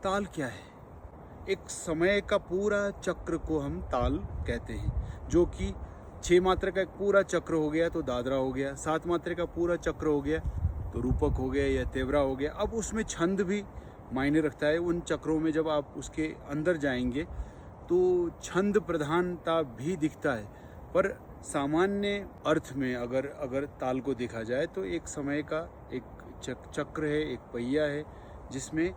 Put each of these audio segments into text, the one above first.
ताल क्या है? एक समय का पूरा चक्र को हम ताल कहते हैं, जो कि 6 मात्रा का एक पूरा चक्र हो गया तो दादरा हो गया, 7 मात्रा का पूरा चक्र हो गया तो रूपक हो गया या तेवरा हो गया। अब उसमें छंद भी मायने रखता है। उन चक्रों में जब आप उसके अंदर जाएंगे तो छंद प्रधानता भी दिखता है, पर सामान्य अर्थ में अगर ताल को देखा जाए तो एक समय का एक चक्र है, एक पहिया है जिसमें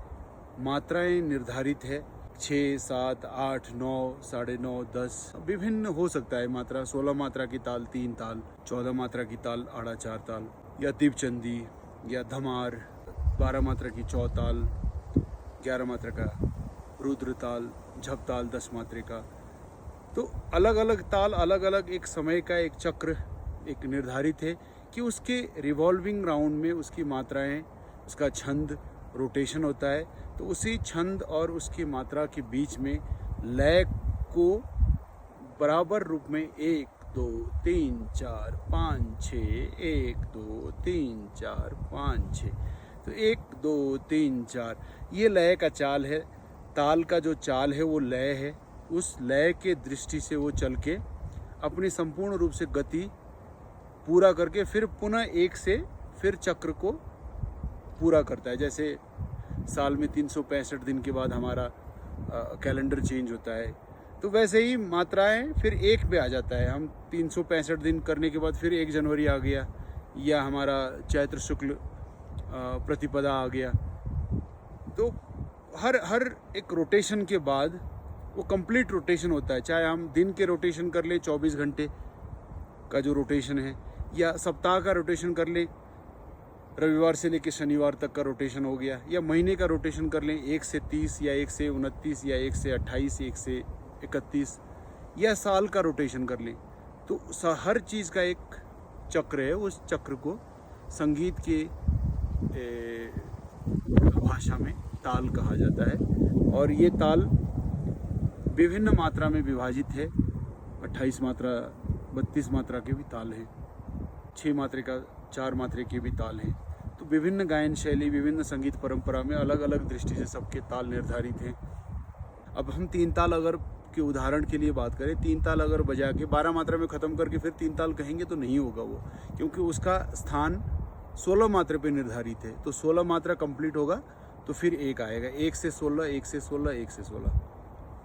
मात्राएं निर्धारित है। 6, 7, 8, 9, 9:30, 10 विभिन्न हो सकता है मात्रा। 16 मात्रा की ताल 3 ताल, 14 मात्रा की ताल आड़ा 4 ताल, या दीपचंदी या धमार, 12 मात्रा की चौताल, 11 मात्रा का रुद्र ताल, झप ताल 10 मात्रे का। तो अलग अलग ताल, अलग अलग एक समय का एक चक्र एक निर्धारित है कि उसके रिवॉल्विंग राउंड में उसकी मात्राएं, उसका छंद रोटेशन होता है। तो उसी छंद और उसकी मात्रा के बीच में लय को बराबर रूप में 1, 2, 3, 4, 5, 6, 1, 2, 3, 4, 5, 6, तो 1, 2, 3, 4 ये लय का चाल है। ताल का जो चाल है वो लय है। उस लय के दृष्टि से वो चल के अपनी संपूर्ण रूप से गति पूरा करके फिर पुनः एक से फिर चक्र को पूरा करता है। जैसे साल में 365 दिन के बाद हमारा कैलेंडर चेंज होता है, तो वैसे ही मात्राएं फिर एक पे आ जाता है। हम 365 दिन करने के बाद फिर 1 जनवरी आ गया, या हमारा चैत्र शुक्ल प्रतिपदा आ गया। तो हर एक रोटेशन के बाद वो कंप्लीट रोटेशन होता है। चाहे हम दिन के रोटेशन कर लें 24 घंटे का जो रोटेशन है, या सप्ताह का रोटेशन कर लें, रविवार से लेकर शनिवार तक का रोटेशन हो गया, या महीने का रोटेशन कर लें 1 से 30 या 1 से 29 या 1 से 28, 1 से 31, या साल का रोटेशन कर लें। तो हर चीज़ का एक चक्र है। उस चक्र को संगीत के भाषा में ताल कहा जाता है। और ये ताल विभिन्न मात्रा में विभाजित है। 28 मात्रा, 32 मात्रा के भी ताल हैं, 6 मात्रे का 4 मात्रे के भी ताल हैं। तो विभिन्न गायन शैली, विभिन्न संगीत परंपरा में अलग अलग दृष्टि से सबके ताल निर्धारित हैं। अब हम 3 ताल अगर के उदाहरण के लिए बात करें, 3 ताल अगर बजा के 12 मात्रा में ख़त्म करके फिर 3 ताल कहेंगे तो नहीं होगा वो, क्योंकि उसका स्थान 16 मात्रा पे निर्धारित है। तो 16 मात्रा कंप्लीट होगा तो फिर एक आएगा, 1 से 16, 1 से 16, 1 से 16।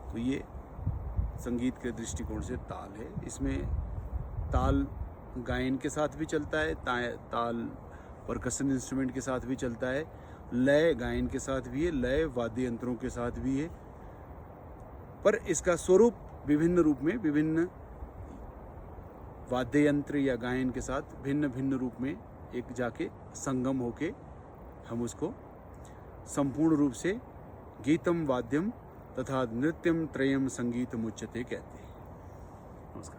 तो ये संगीत के दृष्टिकोण से ताल है। इसमें ताल गायन के साथ भी चलता है, ताल परकशन इंस्ट्रूमेंट के साथ भी चलता है, लय गायन के साथ भी है, लय वाद्य यंत्रों के साथ भी है। पर इसका स्वरूप विभिन्न रूप में, विभिन्न वाद्य यंत्र या गायन के साथ भिन्न भिन्न रूप में एक जाके संगम होके हम उसको संपूर्ण रूप से गीतम वाद्यम तथा नृत्यम त्रयम संगीतम उच्यते कहते हैं। नमस्कार।